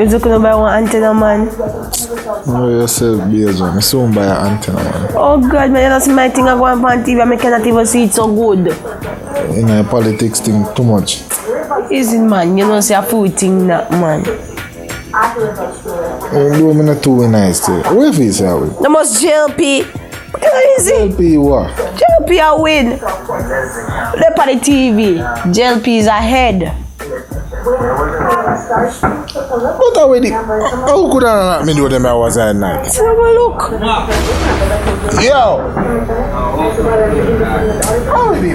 You just gonna buy one antenna, man? No, yourself, based on. I soon buy an antenna, man. Oh God, man, you don't see my thing I go on TV and I cannot even see it so good. You know, politics thing too much. Is it, man? You don't see a food thing that, man. Do me not too nice to you. Where is that way? The most JLP. What is it? JLP what? JLP a win. Look at the TV. JLP is ahead. But already, how could I not me do them I was at night? Let's have a look. Yo! Already.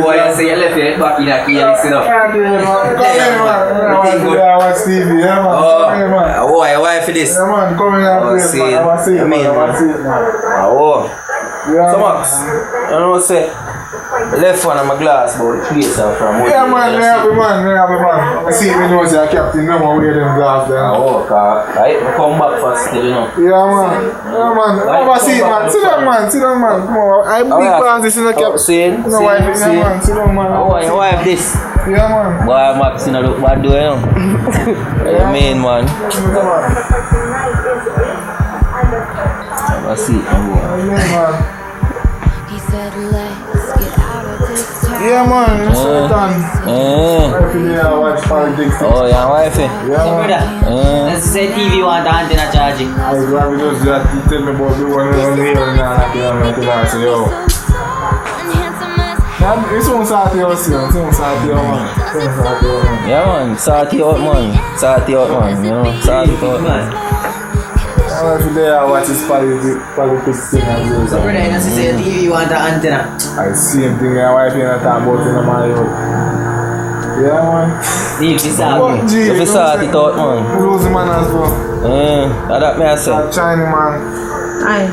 Boy, I say you left it back in a key and listen up. Come in, man. TV, yeah, man. Why for this? Yeah, man, come here and play, man. I see it, man. So Max, you know what I say? Left one of my glass, but place from yeah, man, me happy, man. I see me know say a captain, no more wear them glass there. Right, come back first, you know. Yeah, man. Over see, man. Sit down, man. Come on. I big glass, this is a captain. No wife, yeah, man. Sit down, man. Your wife this? Yeah, man. Boy, Max, you know, look bad, do you know? You mean, man? I see it, man. He said, let's get out of this town. Yeah, man. Watch politics. Oh, yeah, wifey. Yeah, man. Let's say TV want the antenna charging. I was going to just tell me about the one here and I said, yo. It's on Saturday, man. Yeah, man. Sort it out, man. You know, sort it out, man. Today I watch this politics thing and do So, brother, you know, say TV want the antenna. I same thing my wife and I talk about in my house. Yeah, man. Leave this out. If you sort it out, man. Lose the man as well. That me I say. That China man. Hi.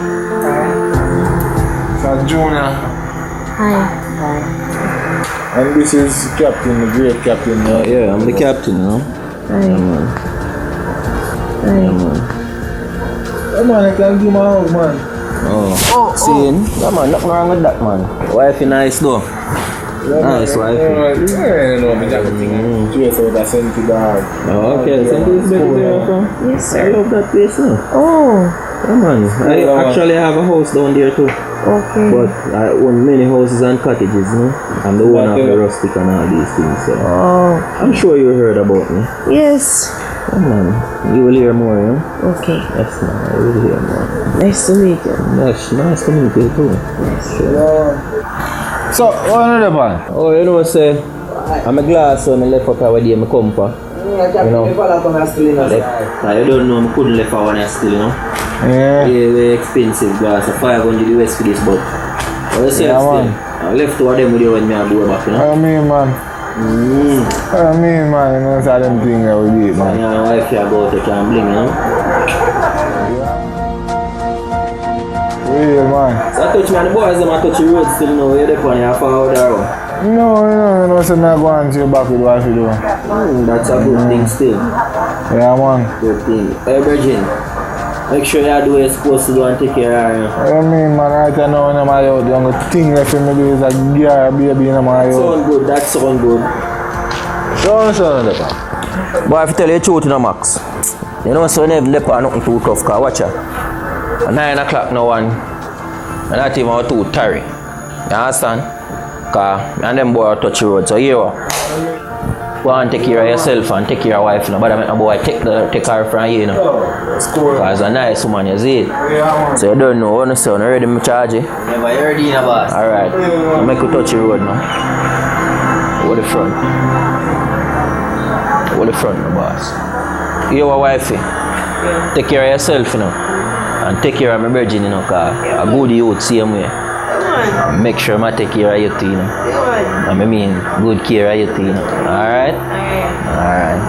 That Junior. Hi. And this is Captain, the great Captain. Yeah, I'm the captain, you know. Hi. Yeah, man, I can do my house, man. See, yeah, man, nothing wrong with that, man. Wifey nice, though. Nice, wifey. Yeah, no, I'm just thinking. Just out of Senti Dog. Okay, Senti is better there from? Yes, sir. I love that place, no? Oh. Yeah, man. I actually have a house down there, too. Okay. But I own many houses and cottages, you know. I'm the owner of the rustic and all these things, so. Oh. I'm sure you heard about me. Yes. Yeah, man. You will hear more, you know? Okay. Yes, man. I will hear more. Nice to meet you. Yes, nice to meet you, too. Yes. Sure. So, what another man? Oh, you know, say, I'm a glass so I left up where I come from. You know, you don't know, I couldn't left out when I still, you know. Yeah. Very expensive glass, 500 US for this, but what you say, yeah, still? I left two of them with you when I go back, you know. I mean, man. You know, it's all them things that we did, man. And your wife here go to gambling, you know. Real, man. So I touch me and the boys, them I touch the road still, you know, you're the one, you're forward around. No, so I'm going to back with what you do. That's a good thing still. Yeah, man. Good thing. Hey, Virgin, make sure you do what you're supposed to do and take care of her. I mean, man, right now in my house, the only thing left for me do is a girl baby in my house. Sound good, that sound good. Sound that. But if you tell you the truth, you know, Max, you know, so you never left nothing too tough, because watch her. At 9 o'clock no one, and not even too tarry. You understand? Because and them boy touch the road, so here go and take care of yourself and take care of your wife, you know. But I mean, a boy take her from you, you know. Because a nice woman, you see it. Yeah, so you don't know, you say, you ready to charge you? Never heard in a boss. Alright, I'll make you touch the road now. Over the front. Over the front, my boss. You a wifey. Take care of yourself, you know. And take care of my virgin, you know, because a good youth same way. Make sure I take care of you too, you know. I mean, good care of you too, you know. Alright? Alright.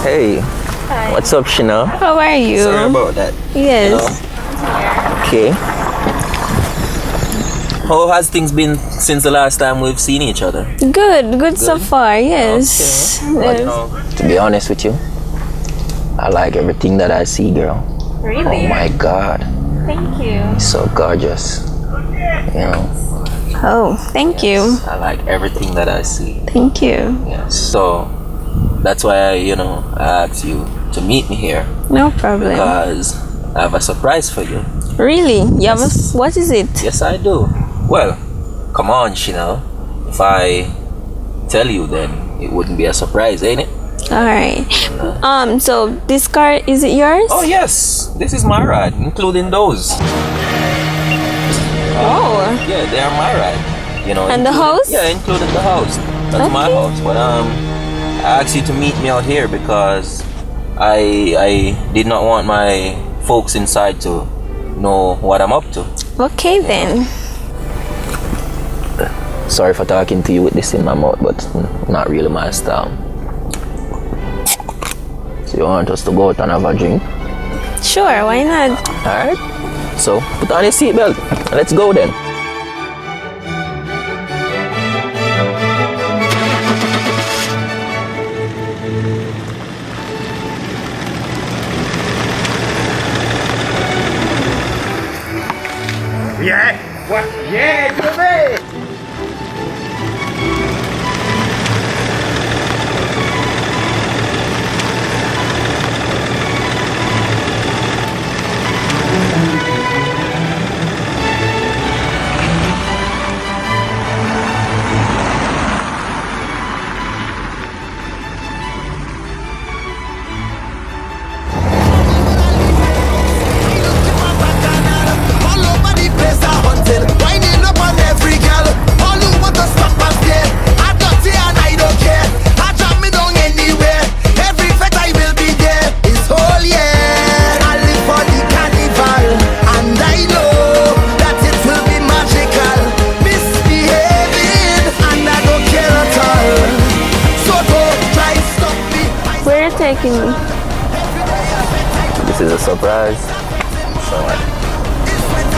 Hey, what's up, Shina? How are you? Sorry about that. Yes. Okay. How has things been since the last time we've seen each other? Good so far, yes. But, to be honest with you, I like everything that I see, girl. Really? Oh my God. Thank you. So gorgeous. You know, Oh, thank you. I like everything that I see. Thank you. Yes. So that's why I asked you to meet me here No problem. because I have a surprise for you. Really? You have what is it? Yes, I do. Well, come on, Shina. If I tell you, then it wouldn't be a surprise, ain't it? Alright. So this car, is it yours? Oh yes, this is my ride, including those. Oh. Yeah, they are my ride. And the house? Yeah, including the house. That's my Okay. house. But I asked you to meet me out here because I did not want my folks inside to know what I'm up to. Okay then. Sorry for talking to you with this in my mouth, but not really my style. So you want us to go out and have a drink? Sure, why not? Alright. So put on your seatbelt and let's go then. Yeah. What? Yeah, good man. All over the place I hunted, winding up on every girl. All who want to stop and stare, I dirty and I don't care. I drop me down anywhere. Every fete I will be there. It's whole year. I live for the carnival, and I know that it will be magical. Misbehaving, and I don't care at all. So don't try stop me. Where are you taking me? This is a surprise. So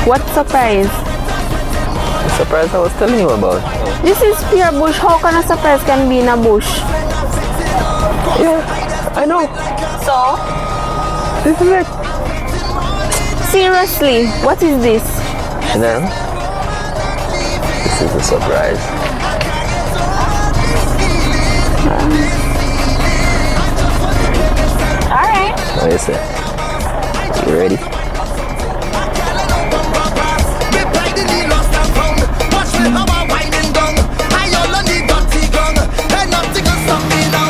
What surprise? the surprise I was telling you about. This is pure bush. How can a surprise can be in a bush? Yeah, I know. So? This is it. Seriously, what is this? Chanel, this is a surprise. Alright. What is it? You ready? Watch me how I winding down. I all on the dirty gun, and nothing can stop me now.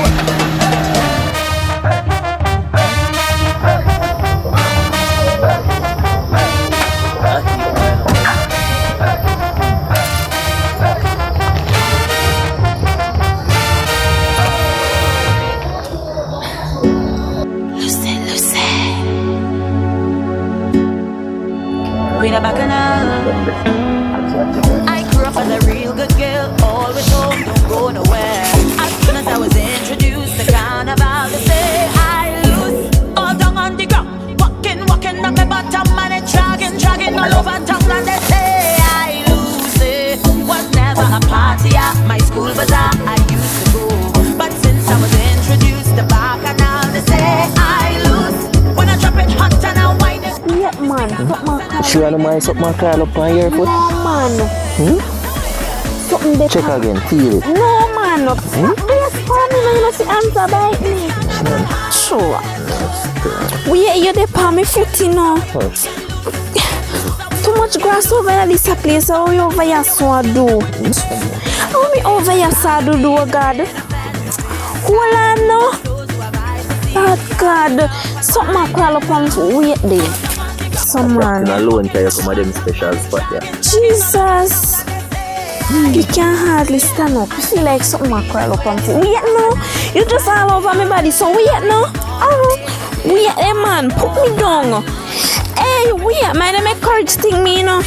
With a bacchanal. I grew up as a real good girl, always home, don't go nowhere. As soon as I was introduced to carnival, they say I lose all down on the ground, walking on my bottom and it dragging all over town, and they say I lose. It was never a party at my school bazaar I used to go, but since I was introduced to bacchanal, they say I lose. When I sure I don't mind something crawl up on your foot? No, man. Something there. Check again, feel it. No, man. Yes, for me, you must answer bite me. Sure. You dey palm me foot, you know. Too much grass over here, this place. How you over here so do? How me over here so do, God? Hold on, no. Oh, God. Something crawl up on wait there. Someone. Alone, can you come at them special spot there? Jesus. You can't hardly stand up. You feel like something might crawl up on you. Wait no. You just all over my body. So wait no. Wait, hey man, put me down. Hey, wait, man, I make courage thing me, you know.